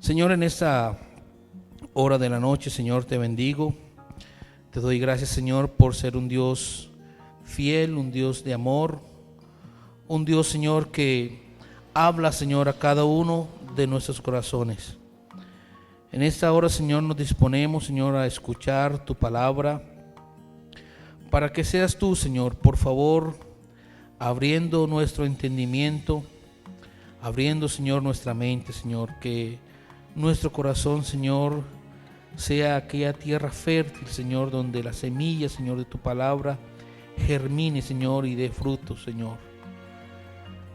Señor, en esta hora de la noche, Señor, te bendigo. Te doy gracias, Señor, por ser un Dios fiel, un Dios de amor, un Dios, Señor, que habla, Señor, a cada uno de nuestros corazones. En esta hora, Señor, nos disponemos, Señor, a escuchar tu palabra, para que seas tú, Señor, por favor, abriendo nuestro entendimiento, abriendo, Señor, nuestra mente, Señor, que nuestro corazón, Señor, sea aquella tierra fértil, Señor, donde la semilla, Señor, de tu palabra germine, Señor, y dé frutos, Señor.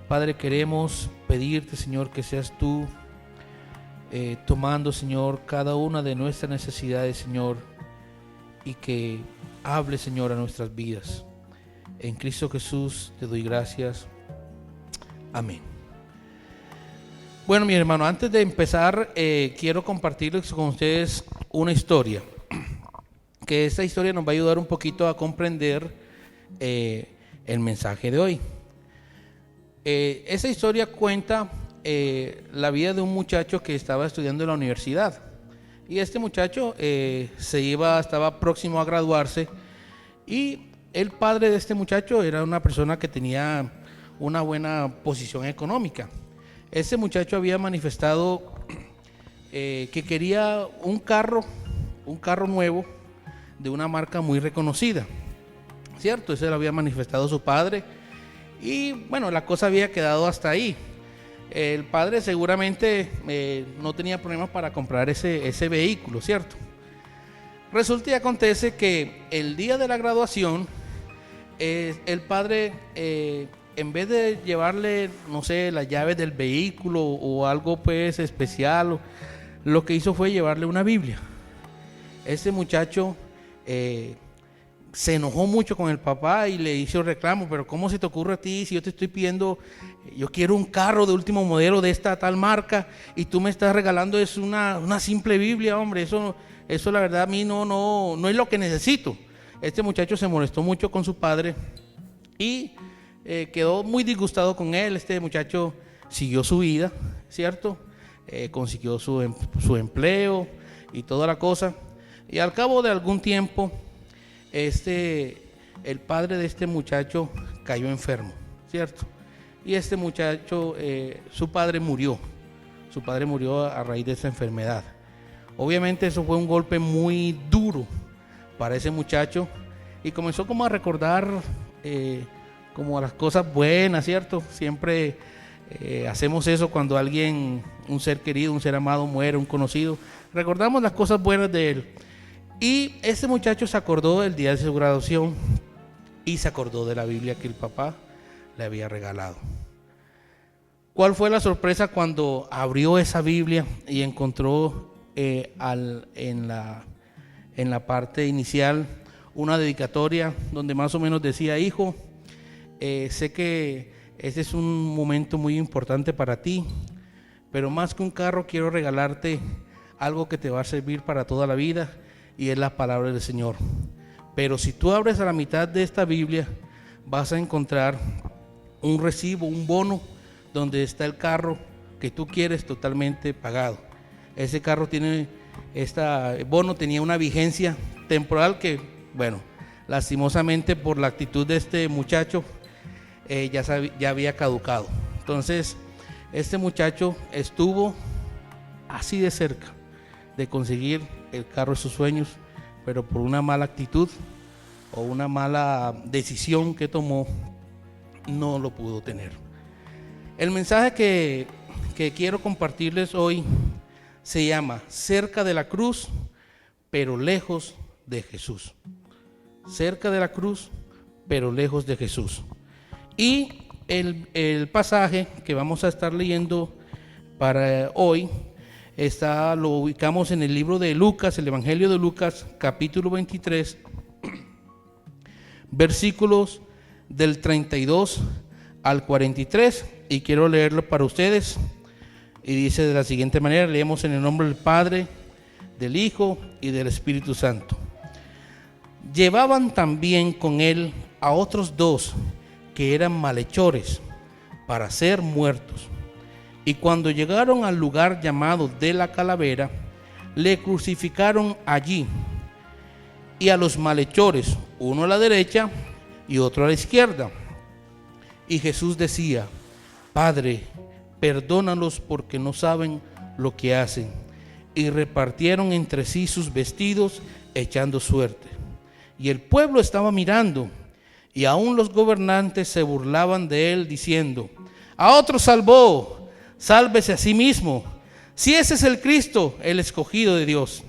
Padre, queremos pedirte, Señor, que seas tú tomando, Señor, cada una de nuestras necesidades, Señor, y que hable, Señor, a nuestras vidas. En Cristo Jesús te doy gracias. Amén. Bueno, mi hermano, antes de empezar, quiero compartirles con ustedes una historia, que esta historia nos va a ayudar un poquito a comprender el mensaje de hoy. Esa historia cuenta la vida de un muchacho que estaba estudiando en la universidad, y este muchacho estaba próximo a graduarse, y el padre de este muchacho era una persona que tenía una buena posición económica. Ese muchacho había manifestado que quería un carro nuevo de una marca muy reconocida, ¿cierto? Ese lo había manifestado su padre, y bueno, la cosa había quedado hasta ahí. El padre seguramente no tenía problemas para comprar ese vehículo, ¿cierto? Resulta y acontece que el día de la graduación, el padre, en vez de llevarle, no sé, las llaves del vehículo o algo pues especial, lo que hizo fue llevarle una Biblia. Ese muchacho se enojó mucho con el papá y le hizo reclamo: pero ¿cómo se te ocurre a ti si yo te estoy pidiendo, yo quiero un carro de último modelo de esta tal marca, y tú me estás regalando una simple Biblia? Hombre, eso la verdad a mí no es lo que necesito. Este muchacho se molestó mucho con su padre y quedó muy disgustado con él. Este muchacho siguió su vida, ¿cierto? Consiguió su empleo y toda la cosa, y al cabo de algún tiempo el padre de este muchacho cayó enfermo, ¿cierto? Y este muchacho, su padre murió a raíz de esa enfermedad. Obviamente eso fue un golpe muy duro para ese muchacho, y comenzó como a recordar como las cosas buenas, ¿cierto? Siempre hacemos eso cuando alguien, un ser querido, un ser amado muere, un conocido, recordamos las cosas buenas de él. Y ese muchacho se acordó del día de su graduación y se acordó de la Biblia que el papá le había regalado. ¿Cuál fue la sorpresa cuando abrió esa Biblia y encontró en la parte inicial una dedicatoria donde más o menos decía: hijo, sé que este es un momento muy importante para ti, pero más que un carro quiero regalarte algo que te va a servir para toda la vida, y es la palabra del Señor. Pero si tú abres a la mitad de esta Biblia, vas a encontrar un recibo, un bono, donde está el carro que tú quieres totalmente pagado. Ese carro bono tenía una vigencia temporal que, bueno, lastimosamente por la actitud de este muchacho ya había caducado. Entonces este muchacho estuvo así de cerca de conseguir el carro de sus sueños, pero por una mala actitud o una mala decisión que tomó, no lo pudo tener. El mensaje que quiero compartirles hoy se llama: cerca de la cruz, pero lejos de Jesús. Cerca de la cruz, pero lejos de Jesús. Y el pasaje que vamos a estar leyendo para hoy lo ubicamos en el libro de Lucas, el Evangelio de Lucas, capítulo 23, versículos del 32 al 43, y quiero leerlo para ustedes. Y dice de la siguiente manera: leemos en el nombre del Padre, del Hijo y del Espíritu Santo. Llevaban también con él a otros dos que eran malhechores para ser muertos. Y cuando llegaron al lugar llamado de la Calavera, le crucificaron allí, y a los malhechores, uno a la derecha y otro a la izquierda. Y Jesús decía: Padre, perdónalos porque no saben lo que hacen. Y repartieron entre sí sus vestidos, echando suerte. Y el pueblo estaba mirando, y aún los gobernantes se burlaban de él, diciendo: a otro salvó, sálvese a sí mismo, si ese es el Cristo, el escogido de Dios.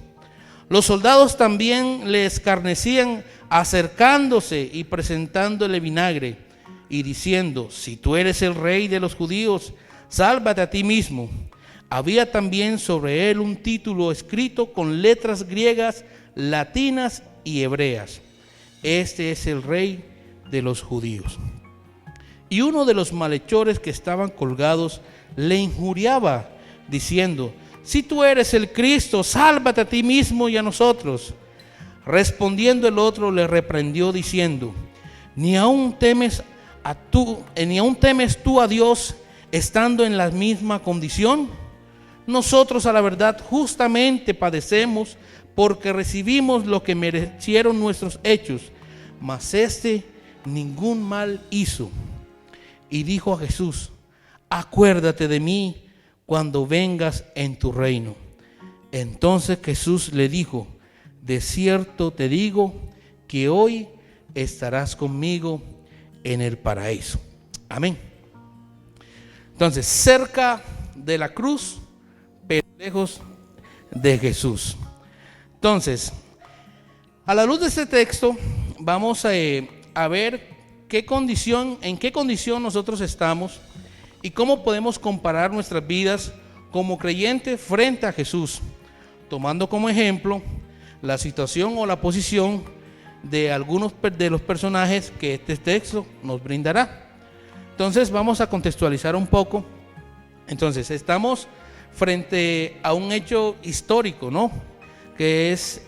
Los soldados también le escarnecían, acercándose y presentándole vinagre, y diciendo: si tú eres el rey de los judíos, sálvate a ti mismo. Había también sobre él un título escrito con letras griegas, latinas y hebreas: este es el rey de los judíos. Y uno de los malhechores que estaban colgados le injuriaba, diciendo: si tú eres el Cristo, sálvate a ti mismo y a nosotros. Respondiendo el otro le reprendió diciendo: ¿Ni aún temes tú a Dios, estando en la misma condición? Nosotros a la verdad justamente padecemos, porque recibimos lo que merecieron nuestros hechos, mas este ningún mal hizo. Y dijo a Jesús: acuérdate de mí cuando vengas en tu reino. Entonces Jesús le dijo: de cierto te digo que hoy estarás conmigo en el paraíso. Amén. Entonces, cerca de la cruz, pero lejos de Jesús. Entonces, a la luz de este texto, vamos a ver en qué condición nosotros estamos y cómo podemos comparar nuestras vidas como creyentes frente a Jesús, tomando como ejemplo la situación o la posición de algunos de los personajes que este texto nos brindará. Entonces vamos a contextualizar un poco. Entonces estamos frente a un hecho histórico, ¿no? Que es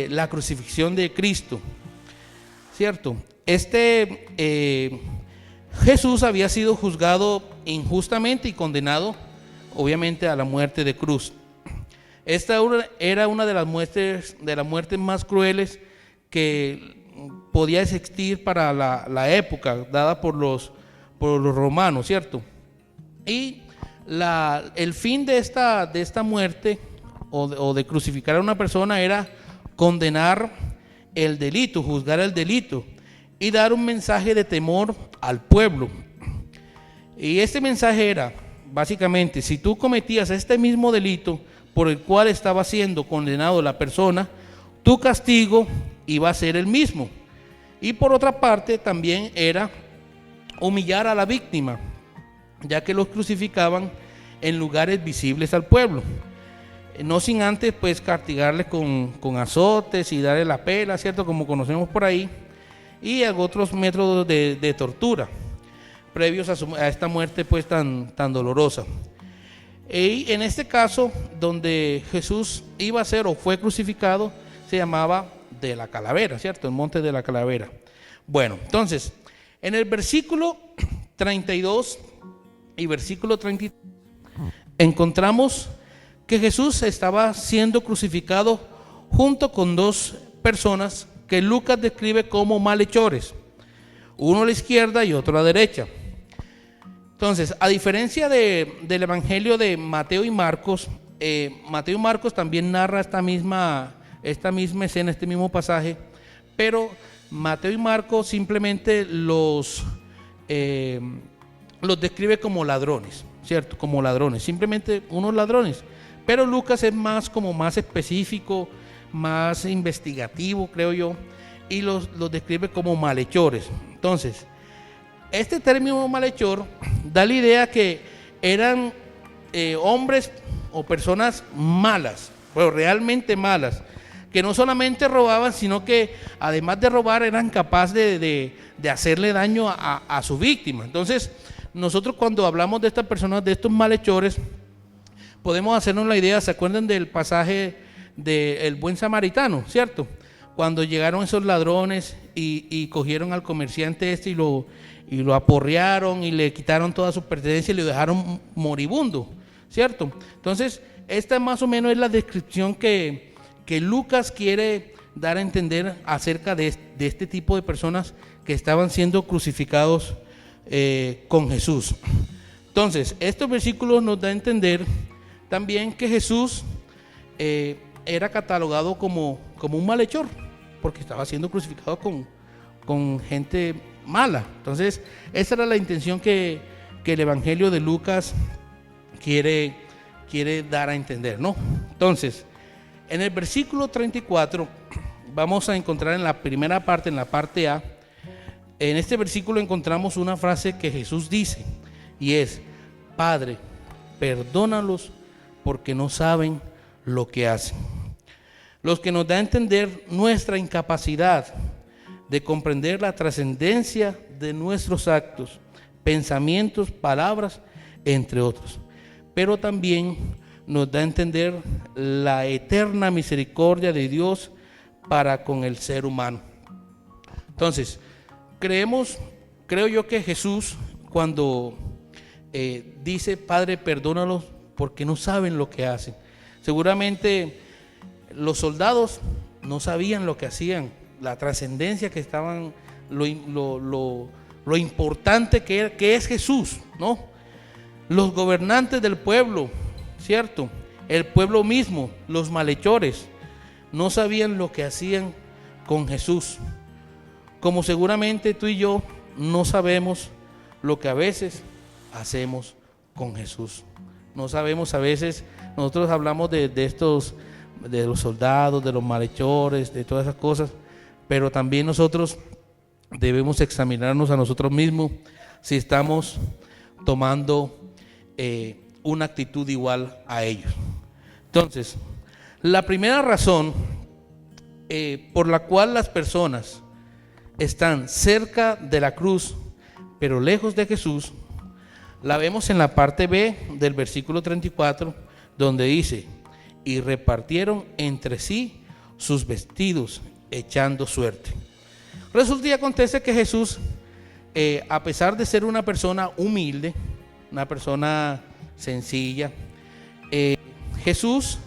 la crucifixión de Cristo, ¿cierto? Jesús había sido juzgado injustamente y condenado, obviamente, a la muerte de cruz. Esta era una de las muertes más crueles que podía existir para la época, dada por los romanos, ¿cierto? Y el fin de esta muerte o de crucificar a una persona era condenar el delito, juzgar el delito y dar un mensaje de temor al pueblo. Y este mensaje era, básicamente, si tú cometías este mismo delito por el cual estaba siendo condenado la persona, tu castigo iba a ser el mismo. Y por otra parte también era humillar a la víctima, ya que los crucificaban en lugares visibles al pueblo, no sin antes pues castigarles con azotes y darle la pela, ¿cierto? Como conocemos por ahí, y otros métodos de tortura previos a esta muerte pues tan dolorosa. Y en este caso, donde Jesús iba a ser o fue crucificado, se llamaba de la Calavera, ¿cierto? El monte de la Calavera. Bueno, entonces, en el versículo 32 y versículo 33 encontramos que Jesús estaba siendo crucificado junto con dos personas que Lucas describe como malhechores, uno a la izquierda y otro a la derecha. Entonces, a diferencia del evangelio de Mateo y Marcos, Mateo y Marcos también narra esta misma escena, este mismo pasaje, pero Mateo y Marcos simplemente los describe como ladrones, ¿cierto? Como ladrones, simplemente unos ladrones. Pero Lucas es más específico, más investigativo, creo yo, y los describe como malhechores. Entonces, este término malhechor da la idea que eran hombres o personas malas, pero realmente malas, que no solamente robaban, sino que además de robar eran capaces de hacerle daño a su víctima. Entonces, nosotros cuando hablamos de estas personas, de estos malhechores, podemos hacernos la idea. ¿Se acuerdan del pasaje del buen samaritano, cierto? Cuando llegaron esos ladrones y cogieron al comerciante y lo aporrearon y le quitaron toda su pertenencia y lo dejaron moribundo. ¿cierto? Entonces, esta más o menos es la descripción que Lucas quiere dar a entender acerca de este tipo de personas que estaban siendo crucificados con Jesús. Entonces, estos versículos nos da a entender también que Jesús era catalogado como un malhechor, porque estaba siendo crucificado con gente mala. Entonces, esa era la intención que el Evangelio de Lucas quiere dar a entender, ¿no? Entonces, en el versículo 34 vamos a encontrar en la primera parte, en la parte A, en este versículo encontramos una frase que Jesús dice, y es: Padre, perdónalos porque no saben lo que hacen. Los que nos da a entender nuestra incapacidad de comprender la trascendencia de nuestros actos, pensamientos, palabras, entre otros. Pero también nos da a entender la eterna misericordia de Dios para con el ser humano. Entonces, creo yo que Jesús, cuando dice: Padre, perdónalos porque no saben lo que hacen, seguramente los soldados no sabían lo que hacían, la trascendencia que estaban, lo importante que es Jesús, ¿no? Los gobernantes del pueblo, ¿cierto? El pueblo mismo, los malhechores, no sabían lo que hacían con Jesús. Como seguramente tú y yo no sabemos lo que a veces hacemos con Jesús. No sabemos, a veces nosotros hablamos de los soldados, de los malhechores, de todas esas cosas, pero también nosotros debemos examinarnos a nosotros mismos si estamos tomando una actitud igual a ellos. Entonces, la primera razón por la cual las personas están cerca de la cruz pero lejos de Jesús, la vemos en la parte B del versículo 34, donde dice: y repartieron entre sí sus vestidos, echando suerte. Resulta y acontece que Jesús, a pesar de ser una persona humilde, una persona sencilla, Jesús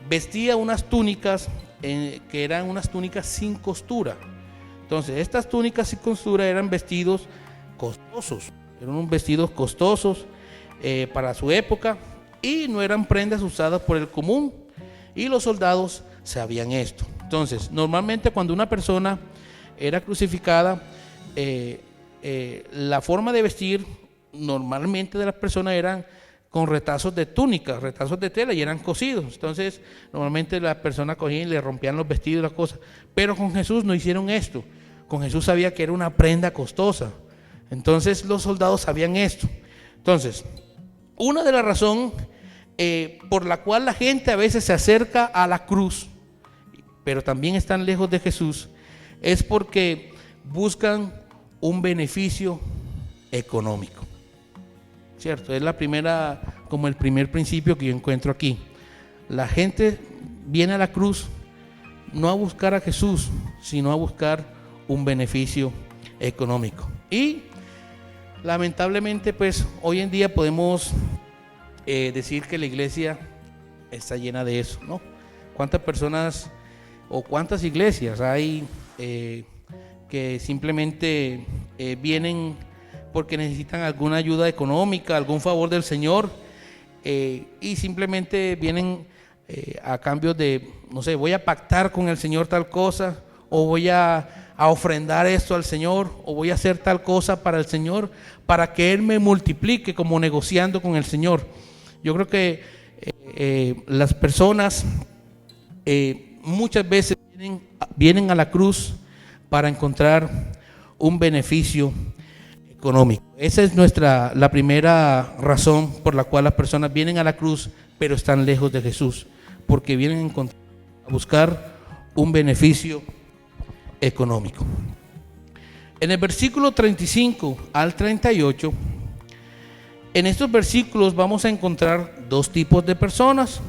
vestía unas túnicas que eran unas túnicas sin costura. Entonces, estas túnicas sin costura eran vestidos costosos, eran unos vestidos costosos para su época, y no eran prendas usadas por el común, y los soldados sabían esto. Entonces, normalmente cuando una persona era crucificada, la forma de vestir normalmente de las personas eran con retazos de túnica, retazos de tela, y eran cosidos. Entonces, normalmente las personas cogían y le rompían los vestidos y las cosas. Pero con Jesús no hicieron esto. Con Jesús sabía que era una prenda costosa. Entonces, los soldados sabían esto. Entonces, una de las razones por la cual la gente a veces se acerca a la cruz, pero también están lejos de Jesús, es porque buscan un beneficio económico. ¿Cierto? Es como el primer principio que yo encuentro aquí. La gente viene a la cruz no a buscar a Jesús, sino a buscar un beneficio económico. Y lamentablemente, pues hoy en día podemos decir que la iglesia está llena de eso, ¿no? ¿Cuántas personas o cuántas iglesias hay que simplemente vienen porque necesitan alguna ayuda económica, algún favor del Señor, y simplemente vienen a cambio de, no sé, voy a pactar con el Señor tal cosa, o voy a ofrendar esto al Señor, o voy a hacer tal cosa para el Señor, para que Él me multiplique, como negociando con el Señor. Yo creo que las personas muchas veces vienen a la cruz para encontrar un beneficio económico. Esa es la primera razón por la cual las personas vienen a la cruz pero están lejos de Jesús, porque vienen a buscar un beneficio económico. En el versículo 35 al 38, en estos versículos vamos a encontrar dos tipos de personas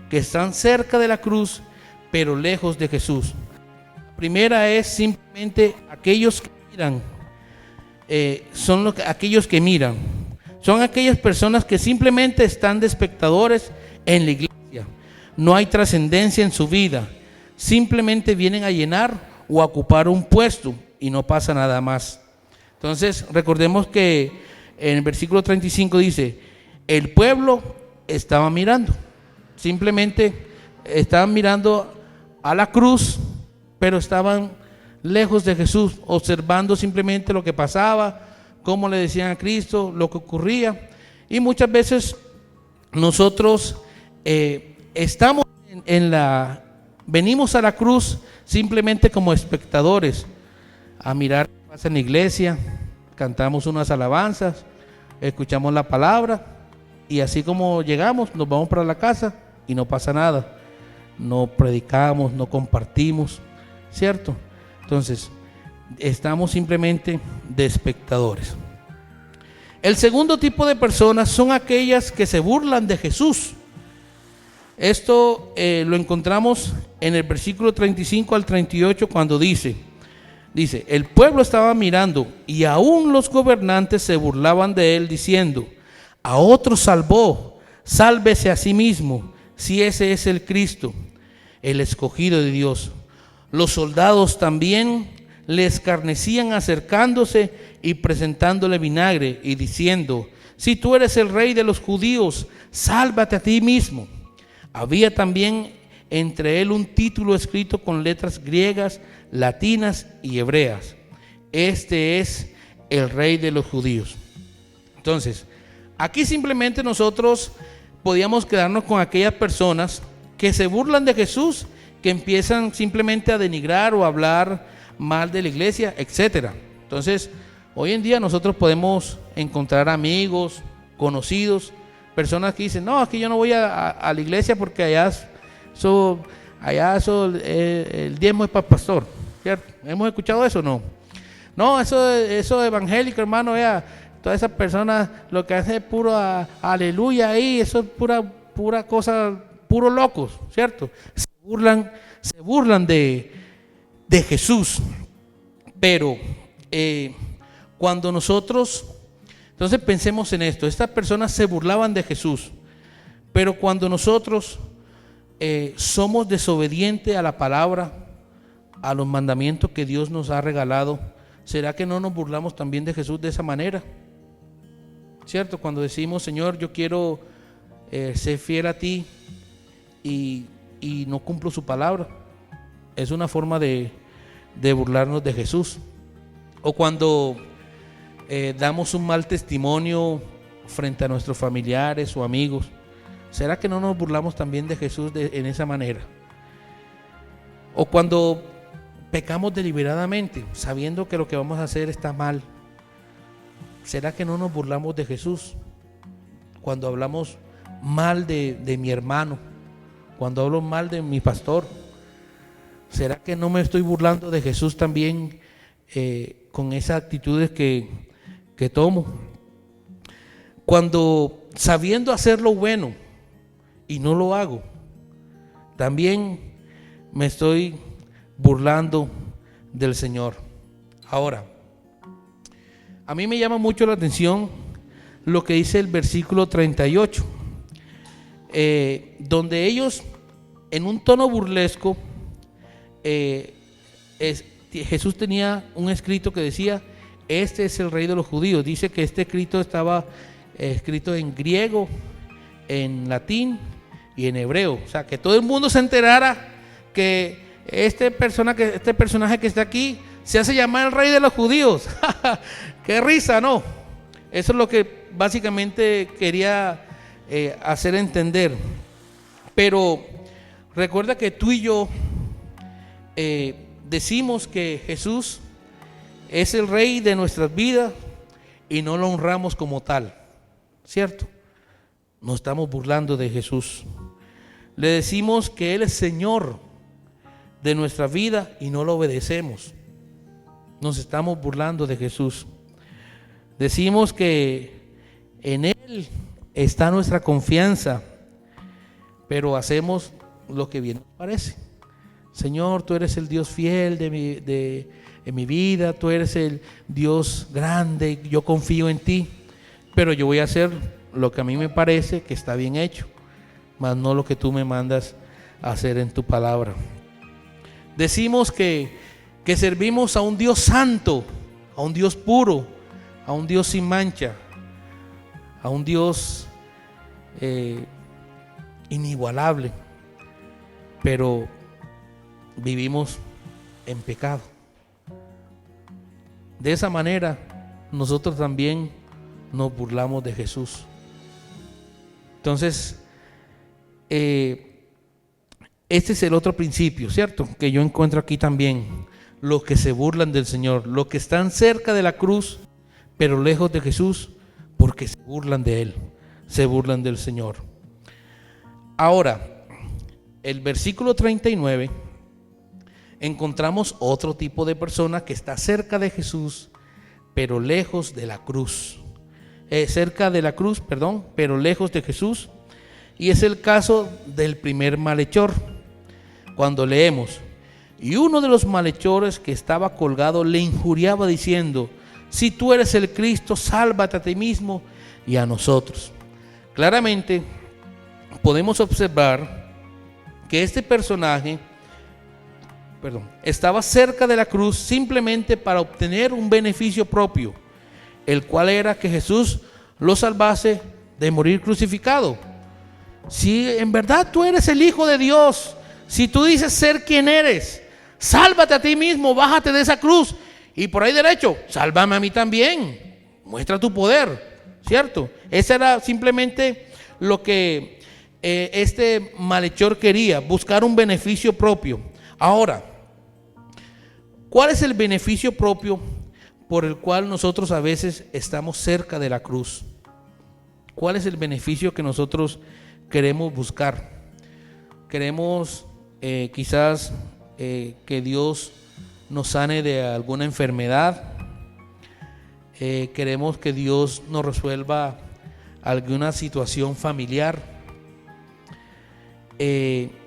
que están cerca de la cruz pero lejos de Jesús. La primera es simplemente aquellos que miran, aquellos que miran, son aquellas personas que simplemente están de espectadores en la iglesia. No hay trascendencia en su vida. Simplemente vienen a llenar o a ocupar un puesto y no pasa nada más. Entonces, recordemos que en el versículo 35 dice, el pueblo estaba mirando. Simplemente estaban mirando a la cruz, pero estaban lejos de Jesús, observando simplemente lo que pasaba, cómo le decían a Cristo, lo que ocurría. Y muchas veces nosotros estamos venimos a la cruz simplemente como espectadores, a mirar qué pasa en la iglesia, cantamos unas alabanzas, escuchamos la palabra, y así como llegamos, nos vamos para la casa y no pasa nada. No predicamos, no compartimos, ¿cierto? Entonces, estamos simplemente de espectadores. El segundo tipo de personas son aquellas que se burlan de Jesús. Esto lo encontramos en el versículo 35 al 38 cuando dice, el pueblo estaba mirando y aún los gobernantes se burlaban de él diciendo, a otro salvó, sálvese a sí mismo, si ese es el Cristo, el escogido de Dios. Los soldados también le escarnecían acercándose y presentándole vinagre y diciendo, si tú eres el rey de los judíos, sálvate a ti mismo. Había también entre él un título escrito con letras griegas, latinas y hebreas. Este es el rey de los judíos. Entonces, aquí simplemente nosotros podíamos quedarnos con aquellas personas que se burlan de Jesús, que empiezan simplemente a denigrar o a hablar mal de la iglesia, etcétera. Entonces, hoy en día nosotros podemos encontrar amigos, conocidos, personas que dicen, no, aquí yo no voy a la iglesia porque allá el diezmo es para el pastor, ¿cierto? ¿Hemos escuchado eso o no? No, eso evangélico, hermano, vea, todas esas personas lo que hacen es puro aleluya ahí, eso es pura cosa, puro locos, ¿cierto? Se burlan de Jesús. Pero cuando nosotros, entonces pensemos en esto, estas personas se burlaban de Jesús, pero cuando nosotros somos desobedientes a la palabra, a los mandamientos que Dios nos ha regalado, ¿será que no nos burlamos también de Jesús de esa manera? ¿Cierto? Cuando decimos, Señor, yo quiero ser fiel a ti y no cumplo su palabra, es una forma de burlarnos de Jesús. O cuando damos un mal testimonio frente a nuestros familiares o amigos, ¿será que no nos burlamos también de Jesús en esa manera? O cuando pecamos deliberadamente, sabiendo que lo que vamos a hacer está mal, ¿será que no nos burlamos de Jesús? Cuando hablamos mal de mi hermano, cuando hablo mal de mi pastor, ¿será que no me estoy burlando de Jesús también con esas actitudes que tomo? Cuando sabiendo hacer lo bueno y no lo hago, también me estoy burlando del Señor. Ahora, a mí me llama mucho la atención lo que dice el versículo 38, donde ellos, en un tono burlesco, Jesús tenía un escrito que decía, este es el rey de los judíos. Dice que este escrito estaba escrito en griego, en latín y en hebreo. O sea, que todo el mundo se enterara que este personaje que está aquí se hace llamar el rey de los judíos. ¡Qué risa!, ¿no? Eso es lo que básicamente quería hacer entender. Pero recuerda que tú y yo decimos que Jesús es el rey de nuestras vidas y no lo honramos como tal, ¿cierto? Nos estamos burlando de Jesús. Le decimos que Él es Señor de nuestra vida y no lo obedecemos. Nos estamos burlando de Jesús. Decimos que en Él está nuestra confianza, pero hacemos lo que bien nos parece. Señor, tú eres el Dios fiel de mi vida, tú eres el Dios grande, yo confío en ti. pero yo voy a hacer lo que a mí me parece que está bien hecho, mas no lo que tú me mandas a hacer en tu palabra. Decimos que servimos a un Dios santo, a un Dios puro, a un Dios sin mancha, a un Dios inigualable, pero vivimos en pecado. De esa manera nosotros también nos burlamos de Jesús. Entonces, este es el otro principio, ¿cierto?, que yo encuentro aquí también. Los que se burlan del Señor, los que están cerca de la cruz, pero lejos de Jesús, porque se burlan de Él, se burlan del Señor. Ahora, el versículo 39, encontramos otro tipo de persona que está cerca de Jesús, pero lejos de la cruz. Cerca de la cruz, perdón, pero lejos de Jesús. Y es el caso del primer malhechor. Cuando leemos: y uno de los malhechores que estaba colgado le injuriaba diciendo: si tú eres el Cristo, sálvate a ti mismo y a nosotros. Claramente podemos observar que este personaje estaba cerca de la cruz simplemente para obtener un beneficio propio, el cual era que Jesús lo salvase de morir crucificado. Si en verdad tú eres el Hijo de Dios, si tú dices ser quien eres, sálvate a ti mismo, bájate de esa cruz y por ahí derecho, sálvame a mí también, muestra tu poder, ¿cierto? Ese era simplemente lo que este malhechor quería, buscar un beneficio propio. Ahora, ¿cuál es el beneficio propio por el cual nosotros a veces estamos cerca de la cruz? ¿Cuál es el beneficio que nosotros queremos buscar? Queremos quizás que Dios nos sane de alguna enfermedad. Queremos que Dios nos resuelva alguna situación familiar.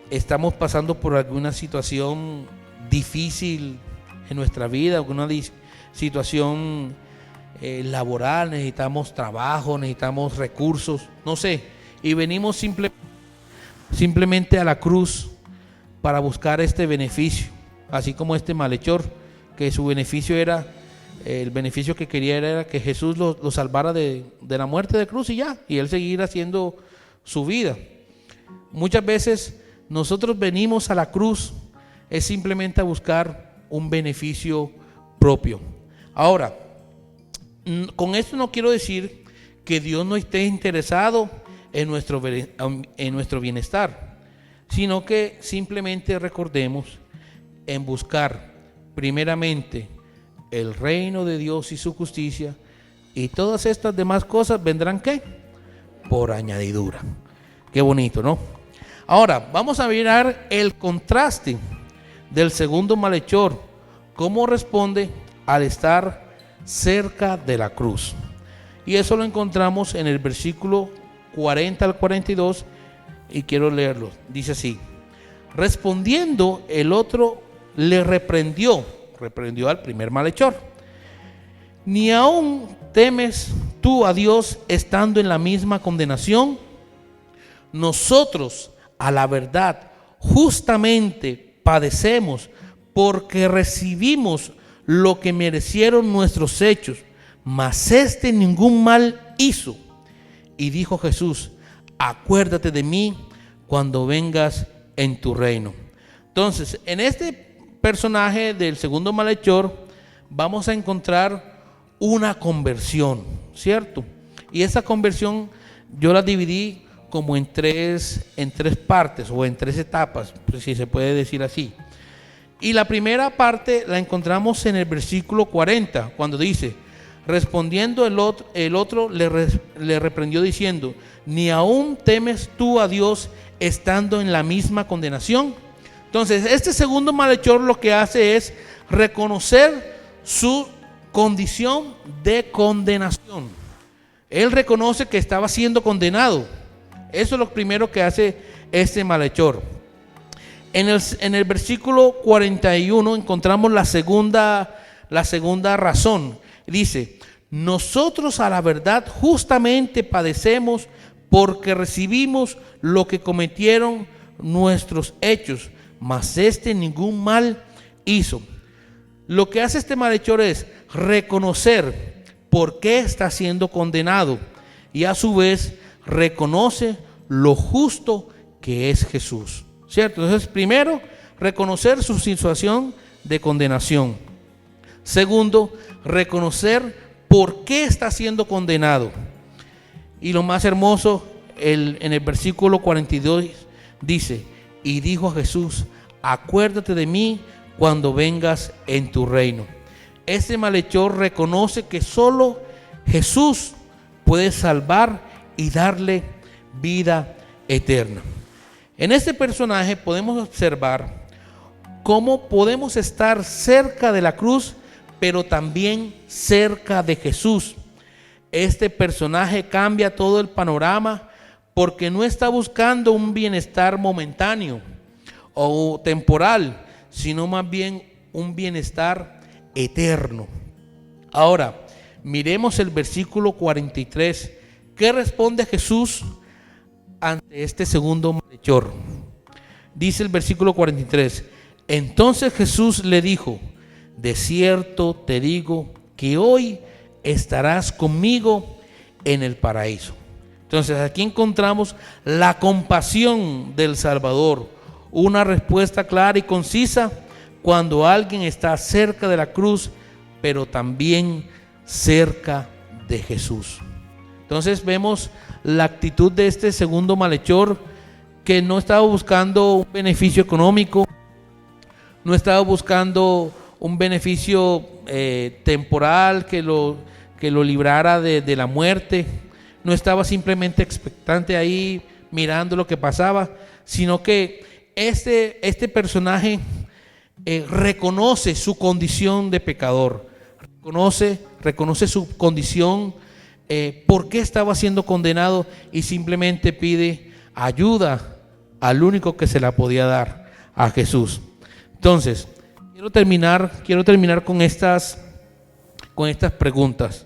Estamos pasando por alguna situación difícil en nuestra vida, alguna situación laboral, necesitamos trabajo, necesitamos recursos, no sé, y venimos simplemente a la cruz para buscar este beneficio, así como este malhechor, que su beneficio era, el beneficio que quería era que Jesús lo salvara de la muerte de cruz y ya, y él seguir haciendo su vida. Muchas veces nosotros venimos a la cruz es simplemente a buscar un beneficio propio. Ahora, con esto no quiero decir que Dios no esté interesado en nuestro bienestar, sino que simplemente recordemos en buscar primeramente el reino de Dios y su justicia, y todas estas demás cosas vendrán ¿qué? Por añadidura. Qué bonito, ¿no? Ahora vamos a mirar el contraste del segundo malhechor, cómo responde al estar cerca de la cruz. Y eso lo encontramos en el versículo 40 al 42, y quiero leerlo. Dice así: respondiendo el otro le reprendió al primer malhechor: ¿ni aún temes tú a Dios estando en la misma condenación? Nosotros, a la verdad, justamente padecemos, porque recibimos lo que merecieron nuestros hechos, mas este ningún mal hizo. Y dijo Jesús: acuérdate de mí cuando vengas en tu reino. Entonces, en este personaje del segundo malhechor vamos a encontrar una conversión, ¿cierto? Y esa conversión yo la dividí como en tres partes, o en tres etapas, si se puede decir así. Y la primera parte la encontramos en el versículo 40, cuando dice: respondiendo el otro le reprendió diciendo: ¿ni aún temes tú a Dios estando en la misma condenación? Entonces, este segundo malhechor lo que hace es reconocer su condición de condenación. Él reconoce que estaba siendo condenado. Eso es lo primero que hace este malhechor. En el versículo 41 encontramos la segunda razón. Dice: nosotros a la verdad justamente padecemos porque recibimos lo que cometieron nuestros hechos, mas este ningún mal hizo. Lo que hace este malhechor es reconocer por qué está siendo condenado y a su vez reconoce lo justo que es Jesús, ¿cierto? Entonces, primero, reconocer su situación de condenación. Segundo, reconocer por qué está siendo condenado. Y lo más hermoso, en el versículo 42 dice: y dijo a Jesús, acuérdate de mí cuando vengas en tu reino. Este malhechor reconoce que solo Jesús puede salvar y darle vida eterna. En este personaje podemos observar cómo podemos estar cerca de la cruz, pero también cerca de Jesús. Este personaje cambia todo el panorama porque no está buscando un bienestar momentáneo o temporal, sino más bien un bienestar eterno. Ahora, miremos el versículo 43. ¿Qué responde Jesús ante este segundo malhechor? Dice el versículo 43: entonces Jesús le dijo, de cierto te digo que hoy estarás conmigo en el paraíso. Entonces aquí encontramos la compasión del Salvador, una respuesta clara y concisa cuando alguien está cerca de la cruz, pero también cerca de Jesús. Entonces vemos la actitud de este segundo malhechor, que no estaba buscando un beneficio económico, no estaba buscando un beneficio temporal que lo librara de la muerte, no estaba simplemente expectante ahí mirando lo que pasaba, sino que este personaje reconoce su condición de pecador, reconoce su condición, por qué estaba siendo condenado, y simplemente pide ayuda al único que se la podía dar, a Jesús. Entonces, quiero terminar con estas preguntas.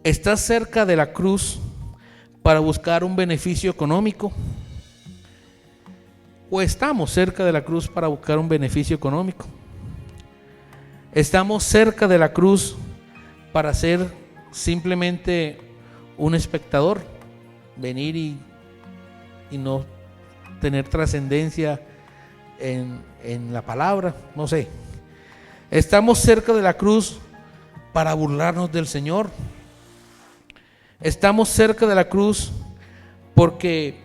¿Estás cerca de la cruz para buscar un beneficio económico? ¿O estamos cerca de la cruz para buscar un beneficio económico? ¿Estamos cerca de la cruz para ser simplemente un espectador? Venir y no tener trascendencia en la palabra, no sé. ¿Estamos cerca de la cruz para burlarnos del Señor? ¿Estamos cerca de la cruz porque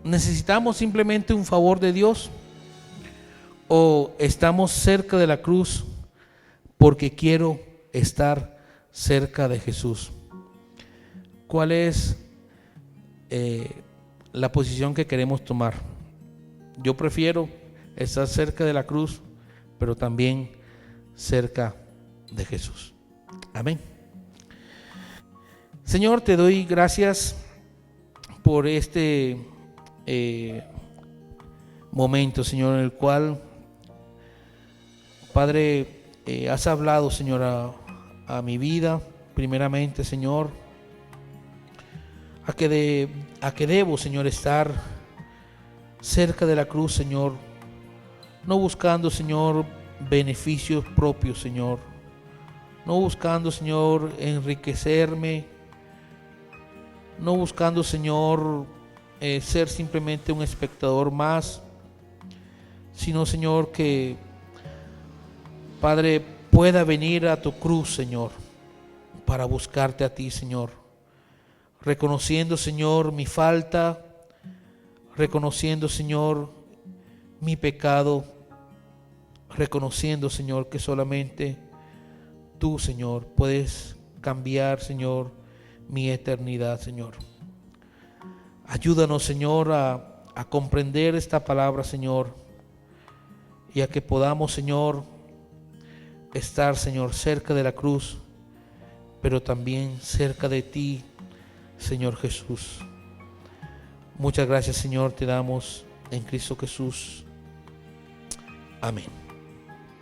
necesitamos simplemente un favor de Dios? ¿O estamos cerca de la cruz porque quiero estar cerca de Jesús? ¿Cuál es la posición que queremos tomar? Yo prefiero estar cerca de la cruz, pero también cerca de Jesús. Amén. Señor, te doy gracias por este momento, Señor, en el cual, Padre, has hablado, Señor, a mi vida, primeramente, Señor, a que debo, Señor, estar cerca de la cruz, Señor, no buscando, Señor, beneficios propios, Señor, no buscando, Señor, enriquecerme, no buscando, Señor, ser simplemente un espectador más, sino, Señor, que, Padre, pueda venir a tu cruz, Señor, para buscarte a ti, Señor, reconociendo, Señor, mi falta, reconociendo, Señor, mi pecado, reconociendo, Señor, que solamente tú, Señor, puedes cambiar, Señor, mi eternidad, Señor. Ayúdanos, Señor, a comprender esta palabra, Señor, y a que podamos, Señor, estar, Señor, cerca de la cruz, pero también cerca de ti, Señor Jesús. Muchas gracias, Señor, te damos en Cristo Jesús. Amén.